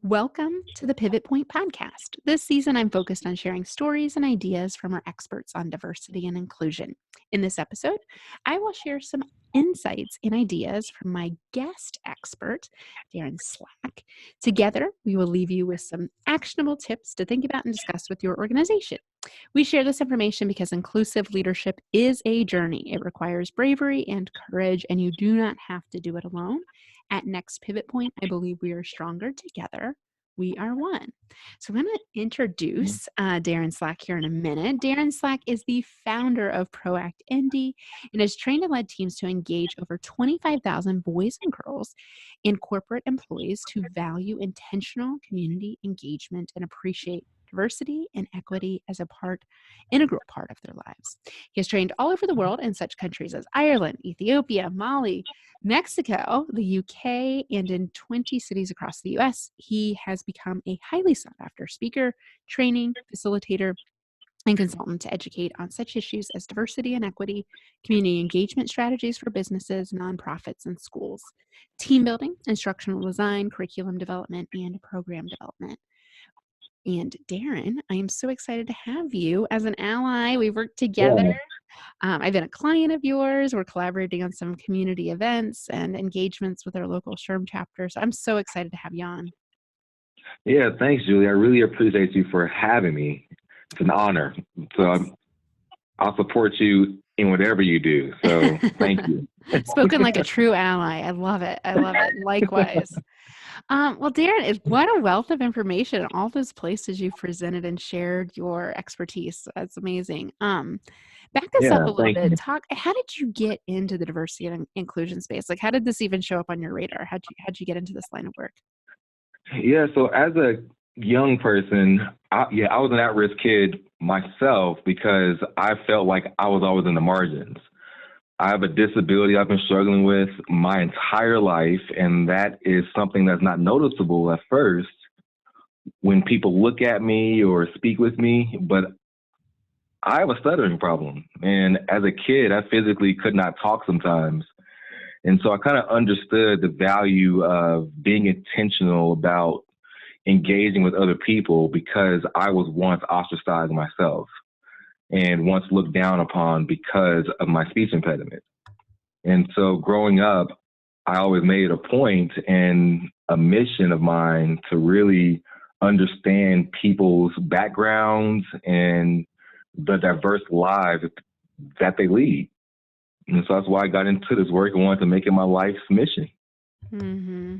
Welcome to the Pivot Point podcast. This season, I'm focused on sharing stories and ideas from our experts on diversity and inclusion. In this episode, I will share some insights and ideas from my guest expert, Derrin Slack. Together, we will leave you with some actionable tips to think about and discuss with your organization. We share this information because inclusive leadership is a journey. It requires bravery and courage, and you do not have to do it alone. At Next Pivot Point, I believe we are stronger together. We are one. So I'm going to introduce Derrin Slack here in a minute. Derrin Slack is the founder of Proact ND and has trained and led teams to engage over 25,000 boys and girls and corporate employees to value intentional community engagement and appreciate diversity and equity as a integral part of their lives. He has trained all over the world in such countries as Ireland, Ethiopia, Mali, Mexico, the UK, and in 20 cities across the US. He has become a highly sought after speaker, training, facilitator, and consultant to educate on such issues as diversity and equity, community engagement strategies for businesses, nonprofits, and schools, team building, instructional design, curriculum development, and program development. And Derrin, I am so excited to have you as an ally. We've worked together. Yeah, I've been a client of yours. We're collaborating on some community events and engagements with our local SHRM chapter. So I'm so excited to have you on. yeah, thanks, Julie. I really appreciate you for having me. It's an honor. I'll support you in whatever you do. So thank you. Spoken like a true ally. I love it. I love it. Likewise. Well, Derrin, what a wealth of information. All those places you've presented and shared your expertise. That's amazing. Back us up Yeah, a little thank bit. you. How did you get into the diversity and inclusion space? Like, how did this even show up on your radar? How'd you get into this line of work? Yeah, so as a young person, I was an at-risk kid myself because I felt like I was always in the margins. I have a disability I've been struggling with my entire life, and that is something that's not noticeable at first when people look at me or speak with me, but I have a stuttering problem. And as a kid, I physically could not talk sometimes. And so I kind of understood the value of being intentional about engaging with other people because I was once ostracized myself and once looked down upon because of my speech impediment. And so growing up, I always made a point and a mission of mine to really understand people's backgrounds and the diverse lives that they lead. And so that's why I got into this work and wanted to make it my life's mission. Mm-hmm.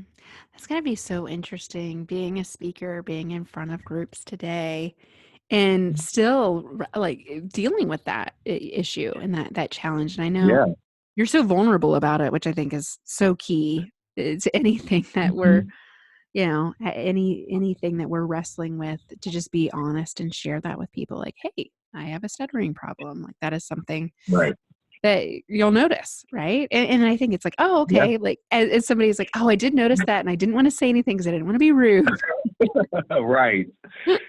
That's going to be so interesting being a speaker, being in front of groups today, and still like dealing with that issue and that challenge. And I know Yeah. you're so vulnerable about it, which I think is so key to anything that we're, Mhm. anything that we're wrestling with, to just be honest and share that with people. Like, hey, I have a stuttering problem. Like, that is something Right. that you'll notice, right? And I think it's like, oh, Yeah. okay. Like, as somebody's like, oh, I did notice that, and I didn't want to say anything because I didn't want to be rude. Right.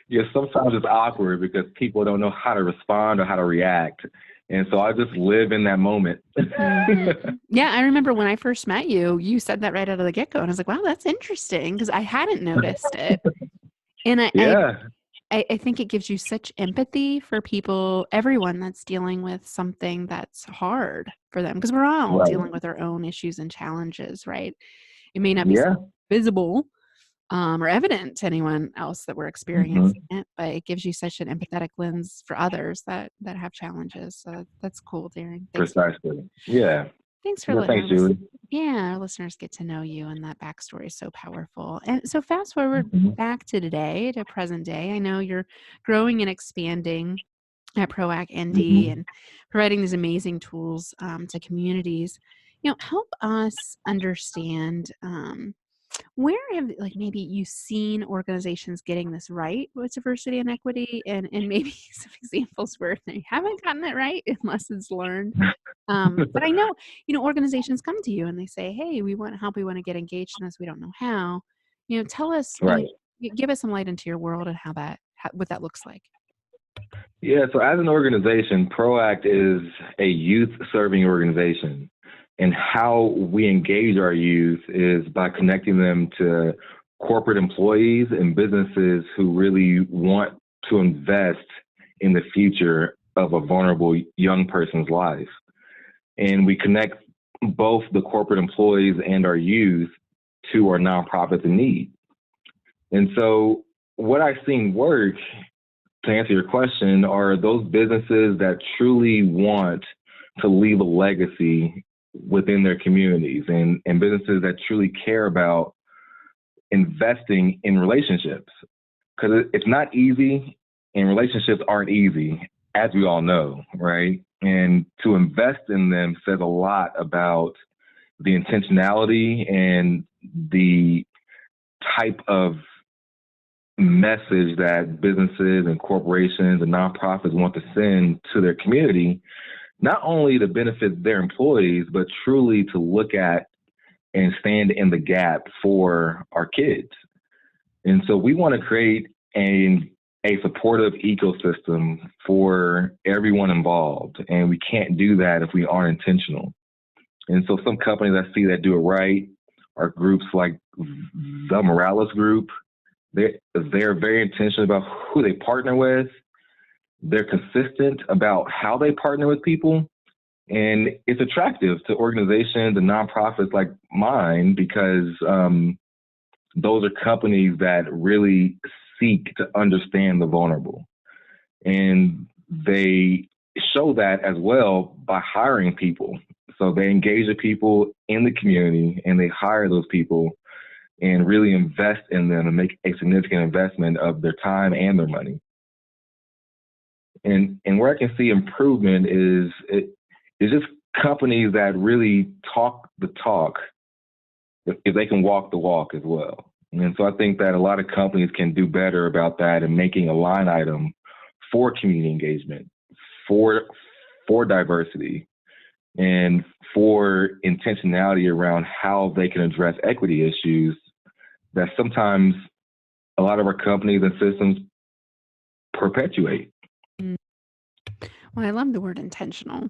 Yeah. Sometimes it's awkward because people don't know how to respond or how to react. And so I just live in that moment. Mhm. Yeah, I remember when I first met you, you said that right out of the get-go, and I was like, wow, that's interesting because I hadn't noticed it. And Yeah. I think it gives you such empathy for people, everyone that's dealing with something that's hard for them, because we're all Right. dealing with our own issues and challenges, right? It may not be so Yeah. visible or evident to anyone else that we're Hmm. experiencing it, but it gives you such an empathetic lens for others that have challenges. So that's cool, Derrin. Precisely. Yeah. Thanks for Yeah. letting Thanks, Julie. our listeners get to know you, and that backstory is so powerful. And so fast forward Hmm. back to today, to present day, I know you're growing and expanding at Proact ND Hmm. and providing these amazing tools to communities. Help us understand where have, like, maybe you've seen organizations getting this right with diversity and equity, and maybe some examples where they haven't gotten it right and lessons learned. But I know, organizations come to you and they say, hey, we want help. We want to get engaged in this. We don't know how. Tell us, Right. give us some light into your world and what that looks like. Yeah. So as an organization, PROACT is a youth serving organization. And how we engage our youth is by connecting them to corporate employees and businesses who really want to invest in the future of a vulnerable young person's life. And we connect both the corporate employees and our youth to our nonprofits in need. And so what I've seen work, to answer your question, are those businesses that truly want to leave a legacy within their communities, and businesses that truly care about investing in relationships. Because it's not easy, and relationships aren't easy, as we all know, right? And to invest in them says a lot about the intentionality and the type of message that businesses and corporations and nonprofits want to send to their community, not only to benefit their employees, but truly to look at and stand in the gap for our kids. And so we want to create a supportive ecosystem for everyone involved. And we can't do that if we aren't intentional. And so some companies I see that do it right are groups like the Morales Group. They're very intentional about who they partner with. They're consistent about how they partner with people. And it's attractive to organizations and nonprofits like mine because those are companies that really seek to understand the vulnerable. And they show that as well by hiring people. So they engage the people in the community and they hire those people and really invest in them and make a significant investment of their time and their money. And where I can see improvement is just companies that really talk the talk if they can walk the walk as well. And so I think that a lot of companies can do better about that and making a line item for community engagement, for diversity, and for intentionality around how they can address equity issues that sometimes a lot of our companies and systems perpetuate. Well, I love the word intentional.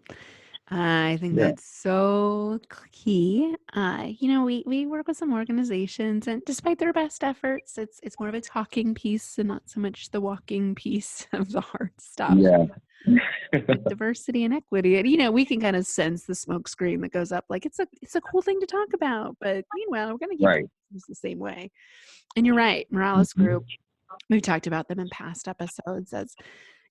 I think Yeah. that's so key. We work with some organizations, and despite their best efforts, it's more of a talking piece and not so much the walking piece of the hard stuff. Yeah. With diversity and equity, and we can kind of sense the smoke screen that goes up. Like it's a cool thing to talk about, but meanwhile, we're going to keep Right. doing this the same way. And you're right, Morales Mhm. Group. We've talked about them in past episodes as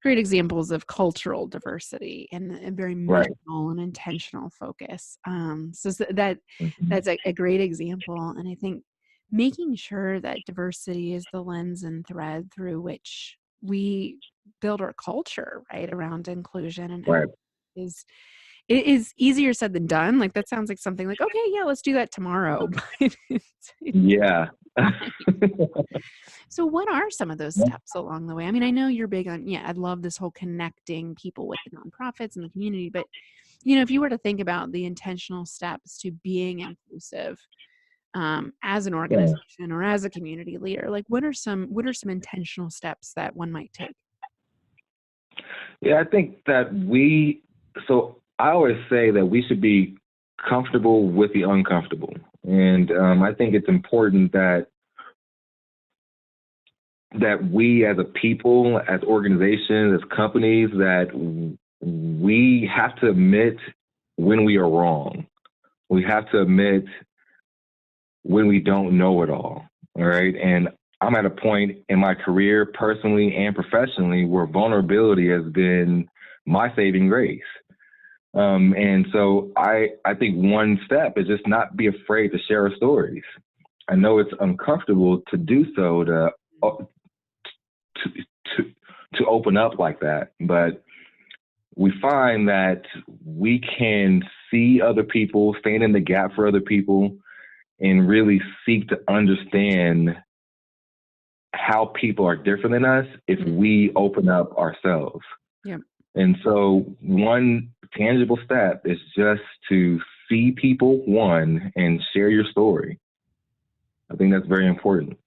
great examples of cultural diversity and a very Right. missional and intentional focus. That Mhm. that's a great example, and I think making sure that diversity is the lens and thread through which we build our culture, right, around inclusion and Right. is it is easier said than done. Like that sounds like something like, okay, yeah, let's do that tomorrow. But it's Yeah. so what are some of those steps along the way? I mean, I know you're big on, yeah, I love this whole connecting people with the nonprofits and the community, but if you were to think about the intentional steps to being inclusive as an Yeah. organization or as a community leader, like what are some intentional steps that one might take? Yeah, I think that so I always say that we should be comfortable with the uncomfortable. And I think it's important that we as a people, as organizations, as companies, that we have to admit when we are wrong. We have to admit when we don't know it all. All right. And I'm at a point in my career, personally and professionally, where vulnerability has been my saving grace. And so I think one step is just not be afraid to share our stories. I know it's uncomfortable to do so, to open up like that, but we find that we can see other people, stand in the gap for other people, and really seek to understand how people are different than us if we open up ourselves. Yeah. And so one tangible step is just to see people, and share your story. I think that's very important.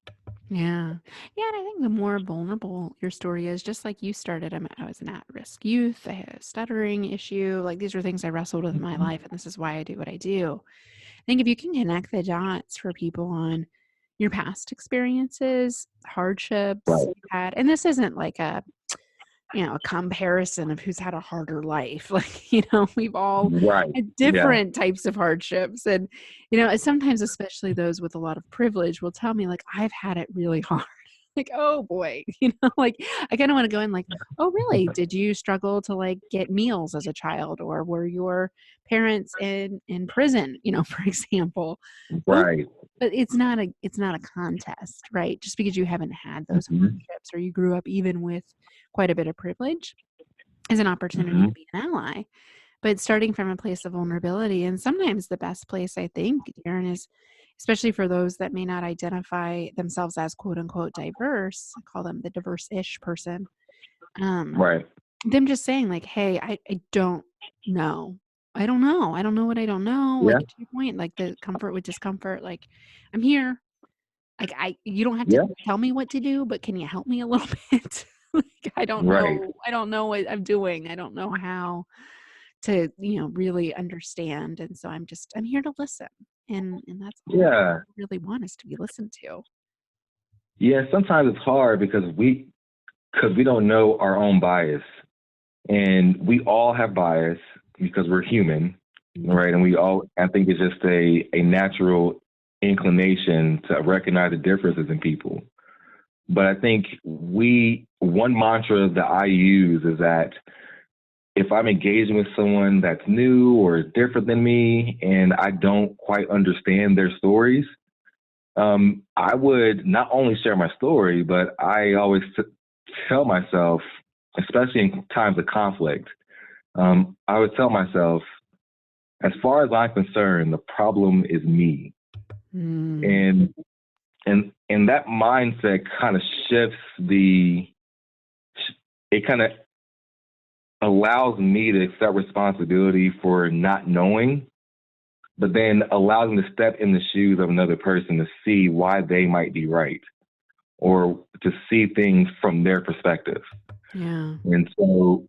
Yeah. Yeah, and I think the more vulnerable your story is, just like you started, I was an at-risk youth, I had a stuttering issue. Like these were things I wrestled with in my life, and this is why I do what I do. I think if you can connect the dots for people on your past experiences, hardships Right. you've had, and this isn't like a comparison of who's had a harder life. Like, we've all Right. had Yeah. different types of hardships. And, sometimes, especially those with a lot of privilege, will tell me, like, I've had it really hard. Like, oh boy, like I kind of want to go in like, oh, really? Did you struggle to like get meals as a child, or were your parents in prison, for example? Those Right. but it's not a contest, right? Just because you haven't had those Hmm. hardships or you grew up even with quite a bit of privilege is an opportunity to Hmm. be an ally. But starting from a place of vulnerability, and sometimes the best place, I think, Darren, is especially for those that may not identify themselves as quote unquote diverse, I call them the diverse-ish person. Um, Right. them just saying like, "Hey, I don't know. I don't know. I don't know what I don't know." Like Yeah. to your point, like the comfort with discomfort. Like, I'm here. Like you don't have to Yeah. tell me what to do, but can you help me a little bit? Like I don't Right. know. I don't know what I'm doing. I don't know how to, really understand. And so I'm here to listen. And that's all Yeah. I really want is to be listened to. Yeah. Sometimes it's hard because we don't know our own bias, and we all have bias because we're human, right? And we all, I think it's just a natural inclination to recognize the differences in people. But I think one mantra that I use is that if I'm engaging with someone that's new or different than me and I don't quite understand their stories, I would not only share my story, but I always tell myself, especially in times of conflict, I would tell myself, as far as I'm concerned, the problem is me. Mm, And and that mindset kind of shifts it kind of allows me to accept responsibility for not knowing, but then allows me to step in the shoes of another person to see why they might be right or to see things from their perspective. yeah. And so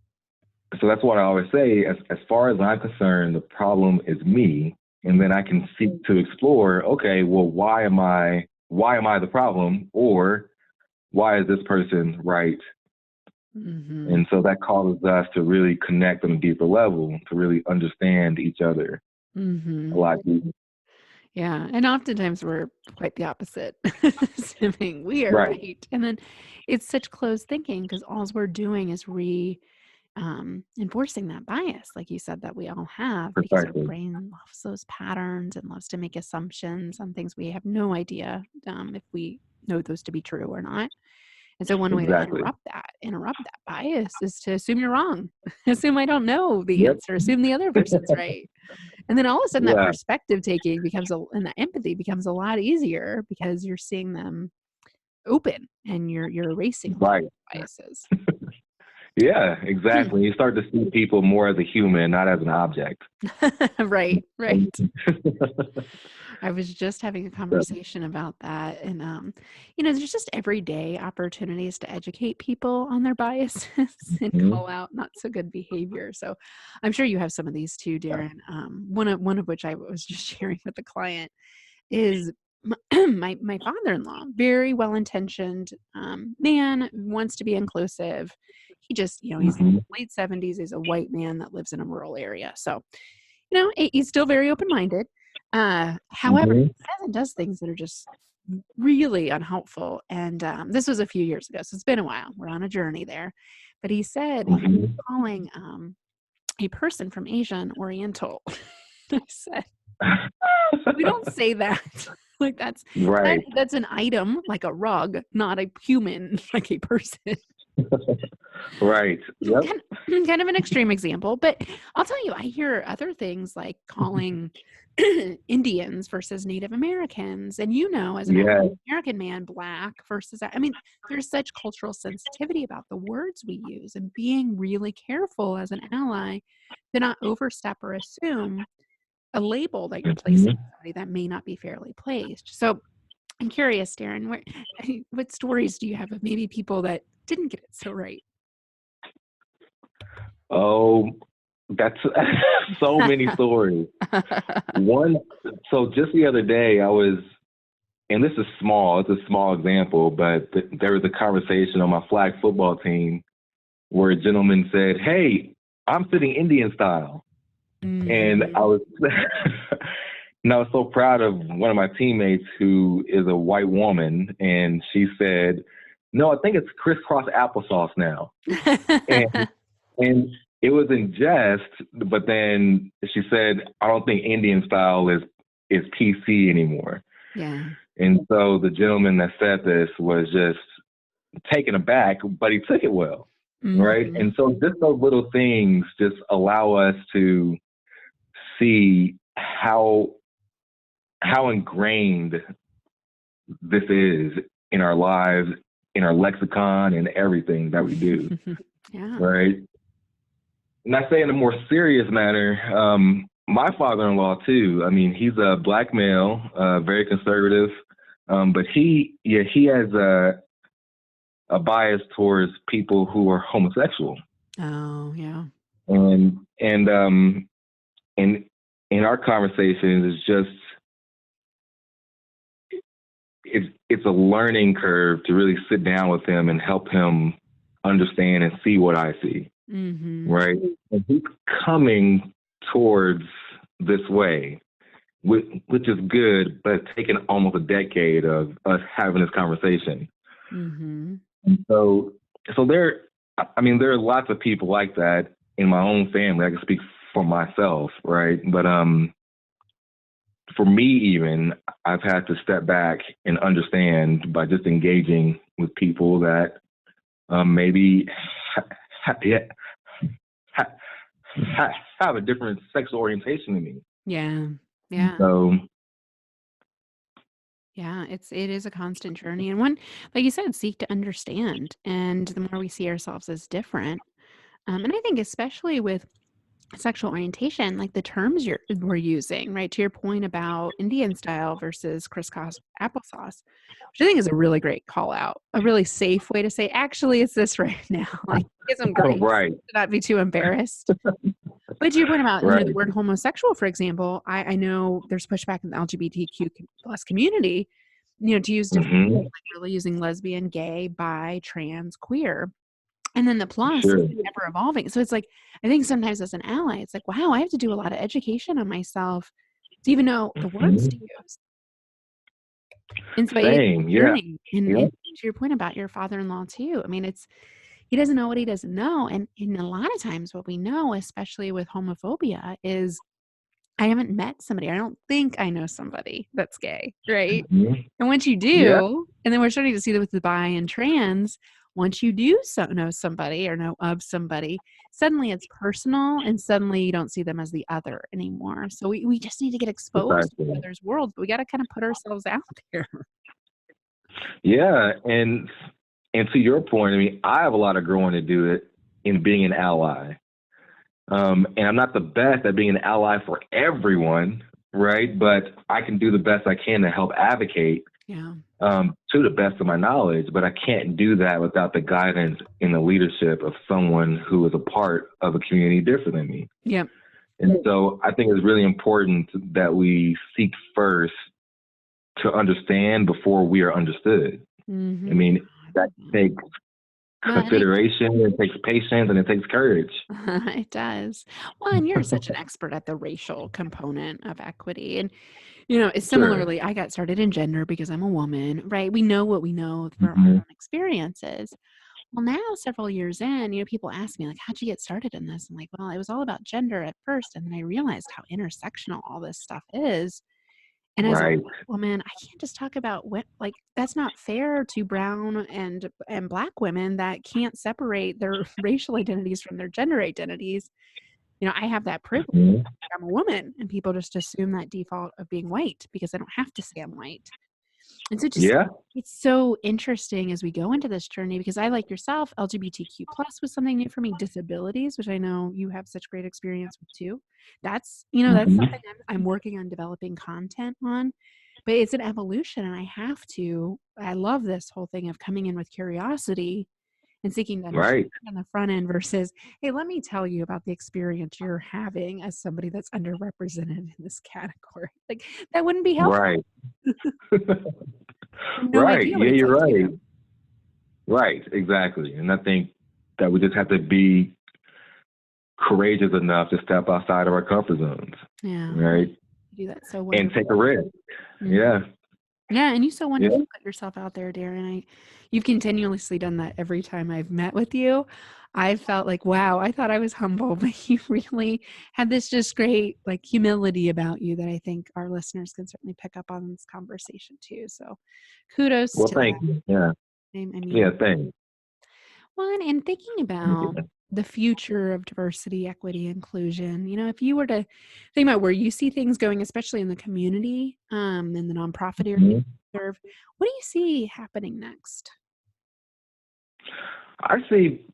that's what I always say. As far as I'm concerned, the problem is me, and Mm, then I can seek to explore. Okay, well, why am I the problem, or why is this person right? mhm, And so that causes us to really connect on a deeper level, to really understand each other a mhm. lot deeper. Yeah, and oftentimes we're quite the opposite, assuming we are Right. right, and then it's such closed thinking because alls we're doing is enforcing that bias, like you said, that we all have because our Precisely. brain loves those patterns and loves to make assumptions on things we have no idea if we know those to be true or not. And so one way to Exactly. interrupt that bias is to assume you're wrong. Assume I don't know the Yep. answer. Assume the other person's right. And then all of a sudden that Yeah. perspective taking and that empathy becomes a lot easier because you're seeing them open and you're erasing a lot of Right. biases. Yeah, exactly. You start to see people more as a human, not as an object. Right, right. Mhm. I was just having a So, conversation about that, and there's just everyday opportunities to educate people on their biases and mhm. call out not so good behavior. So, I'm sure you have some of these too, Darren. One of which I was just sharing with the client is my father-in-law, very well-intentioned man, wants to be inclusive. He just, he's Mhm. late 70s. He's a white man that lives in a rural area, so he's still very open-minded. However, Mhm. he says and does things that are just really unhelpful, and, this was a few years ago, so it's been a while. We're on a journey there. But he said he was Mhm. calling, a person from Asia an Oriental. I said, "We don't say that." Like, that Right. that's an item, like a rug, not a human, like a person. Right. Yep. Kind kind of an extreme example, but I'll tell you, I hear other things like calling Indians versus Native Americans, and as an African Yeah. American man, black versus I mean, there's such cultural sensitivity about the words we use and being really careful as an ally to not overstep or assume a label that you're placing Mhm. on somebody that may not be fairly placed. So, I'm curious, Darren, what stories do you have of maybe people that didn't get it so right? Oh, that's so many stories. One, so just the other day, and this is small, it's a small example, but there was a conversation on my flag football team where a gentleman said, "Hey, I'm sitting Indian style." And I Mhm. was and I was so proud of one of my teammates who is a white woman, and she said, "No, I think it's crisscross applesauce now." And and it was in jest, but then she said, "I don't think Indian style is PC anymore." Yeah. And so the gentleman that said this was just taken aback, but he took it well, right? Mhm. And so just those little things just allow us to see how ingrained this is in our lives, in our lexicon, and everything that we do, Yeah. right? And I say in a more serious manner, my father-in-law too. I mean, he's a black male, very conservative, but he has a bias towards people who are homosexual, Oh, yeah. and and in our conversations, it's a learning curve to really sit down with him and help him understand and see what I see, Mhm. right? And he's coming towards this way, which is good, but it's taken almost a decade of us having this conversation. Mhm. And so I mean, there are lots of people like that in my own family. I can speak for myself, right? But for me, even I've had to step back and understand by just engaging with people that maybe yeah, ha, have a different sexual orientation than me. Yeah. Yeah. So, Yeah, it is a constant journey, and one, like you said, seek to understand, and the more we see ourselves as different, and I think especially with sexual orientation, like the terms we're using, right? To your point about Indian style versus crisscross applesauce, which I think is a really great call out, a really safe way to say, actually, it's this right now. Like, get some grace, right, to not be too embarrassed. But to your point about, the right. word homosexual, for example, I know there's pushback in the LGBTQ plus community, to use different words, Hmm. like really using lesbian, gay, bi, trans, queer. And then the plus is Sure. ever evolving. So it's like, I think sometimes as an ally, it's like, wow, I have to do a lot of education on myself to even know the words to Hmm. use. And so it's Same. a Yeah. journey. And Yeah. to your point about your father-in-law too, I mean, he doesn't know what he doesn't know. And a lot of times what we know, especially with homophobia, is I haven't met somebody. I don't think I know somebody that's gay, right? Hmm. And once you Yeah. do, and then we're starting to see that with the bi and trans, once you do know somebody or know of somebody, suddenly it's personal and suddenly you don't see them as the other anymore. So we just need to get exposed to each Precisely. other's worlds, but we got to kind of put ourselves out there. Yeah. And to your point, I mean, I have a lot of growing to do it in being an ally. And I'm not the best at being an ally for everyone, right? But I can do the best I can to help advocate Yeah. to the best of my knowledge. But I can't do that without the guidance and the leadership of someone who is a part of a community different than me. Yep. And so I think it's really important that we seek first to understand before we are understood. I Mhm. mean, I that love that. takes Well, and consideration, it takes patience, and it takes courage. it does. Well, and you're such an expert at the racial component of equity. And Sure. similarly, I got started in gender because I'm a woman, right? We know what we know from our Hmm. own experiences. Well, now several years in, people ask me like, "How'd you get started in this?" I'm like, "Well, it was all about gender at first, and then I realized how intersectional all this stuff is." And as a Right. white woman, I can't just talk about like that's not fair to brown and black women that can't separate their racial identities from their gender identities. I have that privilege. Hmm. I'm a woman, and people just assume that default of being white because I don't have to say I'm white. And so just Yeah. it's so interesting as we go into this journey because I, like yourself, LGBTQ plus was something new for me. Disabilities, which I know you have such great experience with too. That's Hmm. something I'm working on developing content on. But it's an evolution and I love this whole thing of coming in with curiosity and seeking to understand Right. on the front end versus, hey, let me tell you about the experience you're having as somebody that's underrepresented in this category. Like that wouldn't be helpful. Right. No Right. idea what Yeah, it's you're like to be right. them. Right. Exactly. And I think that we just have to be courageous enough to step outside of our comfort zones. Yeah. Right. You do that so And take a wonderfully. risk. Mhm. Yeah. Yeah, and you so Yeah. wonderfully put yourself out there, Darren. You've continuously done that every time I've met with you. I felt like, wow, I thought I was humble, but you really had this just great like humility about you that I think our listeners can certainly pick up on this conversation too. So kudos Well, to thank that. you. Yeah. I Yeah. mean, Thanks. one, and thinking Thank you. about the future of diversity, equity, inclusion, if you were to think about where you see things going, especially in the community, in the nonprofit area you Mhm. serve, what do you see happening next? I see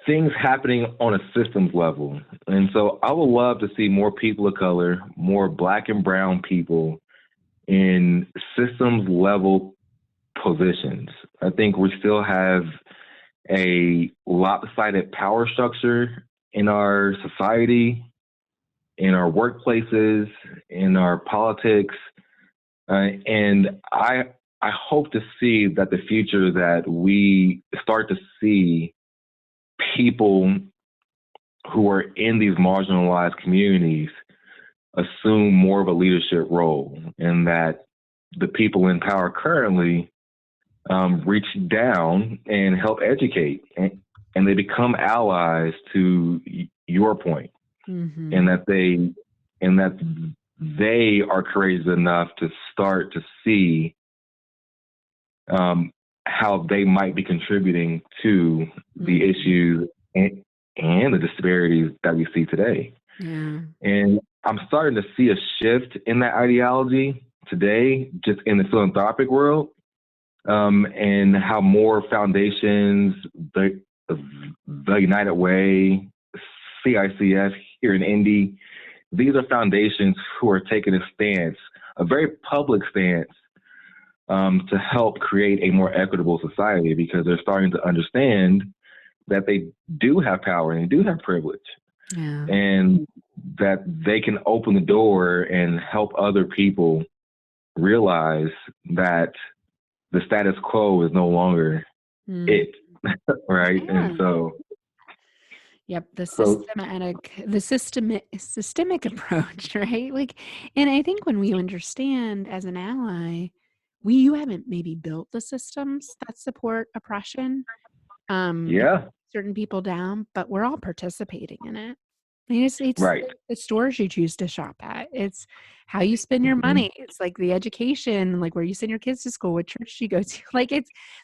things happening on a systems level. And so I would love to see more people of color, more black and brown people in systems level positions. I think we still have a lopsided power structure in our society, in our workplaces, in our politics. And I hope to see that the future that we start to see people who are in these marginalized communities assume more of a leadership role, and that the people in power currently reach down and help educate, and they become allies to your point, Mm-hmm. and that they are courageous enough to start to see how they might be contributing to the Mm-hmm. issues and the disparities that we see today. Yeah. And I'm starting to see a shift in that ideology today, just in the philanthropic world, and how more foundations, the United Way, CICF here in Indy, these are foundations who are taking a stance, a very public stance, to help create a more equitable society, because they're starting to understand that they do have power and they do have privilege, Yeah. and that they can open the door and help other people realize that the status quo is no longer Mm. it, right? And Yeah. so, Yep, so the systemic approach, right? Like, and I think when we understand as an ally, you haven't maybe built the systems that support oppression, and yeah, certain people down, but we're all participating in it. I mean, it's right. the stores you choose to shop at. It's how you spend your Mhm. money. It's like the education, like where you send your kids to school, what church you go to. Like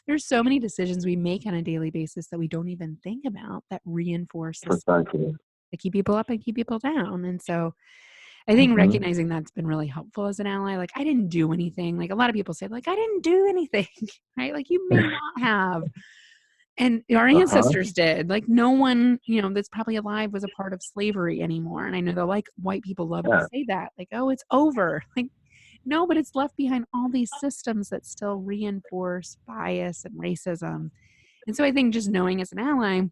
there's so many decisions we make on a daily basis that we don't even think about that reinforce this Precisely. to keep people up and keep people down. And so I think Hmm. recognizing that's been really helpful as an ally. Like I didn't do anything. Like a lot of people say, like, I didn't do anything, right? Like you may not have. And our Uh-huh. ancestors did. Like no one, that's probably alive was a part of slavery anymore. And I know that like white people love to Yeah, say that, like, oh, it's over. Like, no, but it's left behind all these systems that still reinforce bias and racism. And so I think just knowing as an ally,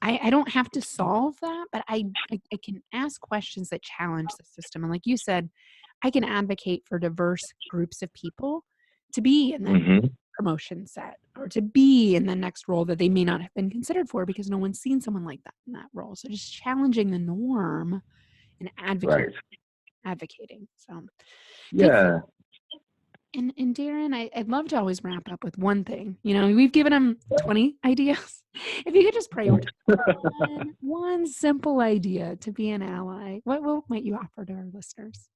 I don't have to solve that, but I can ask questions that challenge the system. And like you said, I can advocate for diverse groups of people to be in that hmm, promotion set or to be in the next role that they may not have been considered for because no one's seen someone like that in that role. So just challenging the norm and right. advocating. So that's Yeah. and Darren, I'd love to always wrap up with one thing. We've given them 20 ideas. If you could just prioritize one simple idea to be an ally, what might you offer to our listeners?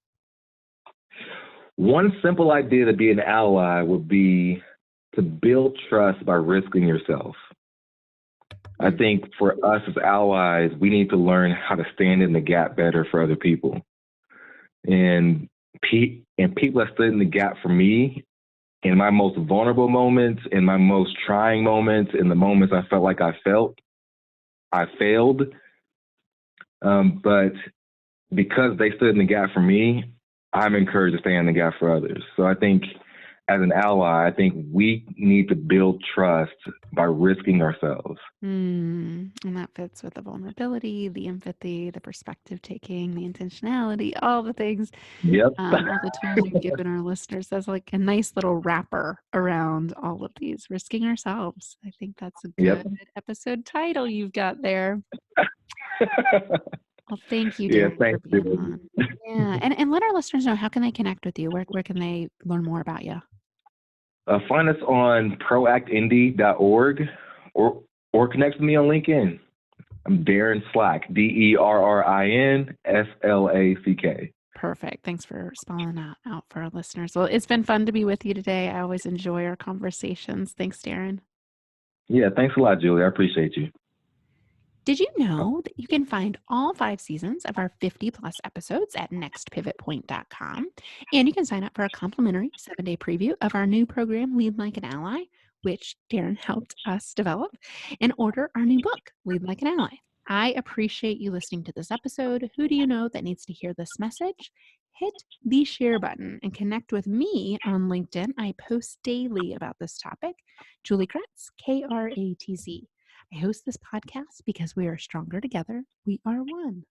One simple idea to be an ally would be to build trust by risking yourself. I Mm, think for us as allies, we need to learn how to stand in the gap better for other people. And people that stood in the gap for me in my most vulnerable moments, in my most trying moments, in the moments I felt like I failed. But because they stood in the gap for me, I'm encouraged to stand in the gap for others. So I think as an ally, I think we need to build trust by risking ourselves. And that fits with the vulnerability, the empathy, the perspective taking, the intentionality, all the things, Yep. all the tools you've given our listeners. That's like a nice little wrapper around all of these, risking ourselves. I think that's a Yep. good episode title you've got there. Well, thank you, Yeah, Derrin, for thanks, being dude. on. Yeah, and let our listeners know, how can they connect with you? Where can they learn more about you? Find us on proactindy.org or connect with me on LinkedIn. I'm Derrin Slack, DerrinSlack. Perfect. Thanks for spelling that out for our listeners. Well, it's been fun to be with you today. I always enjoy our conversations. Thanks, Derrin. Yeah, thanks a lot, Julie. I appreciate you. Did you know that you can find all 5 seasons of our 50+ episodes at nextpivotpoint.com? And you can sign up for a complimentary 7-day preview of our new program, Lead Like an Ally, which Derrin helped us develop, and order our new book, Lead Like an Ally. I appreciate you listening to this episode. Who do you know that needs to hear this message? Hit the share button and connect with me on LinkedIn. I post daily about this topic. Julie Kratz, Kratz. I host this podcast because we are stronger together. We are one.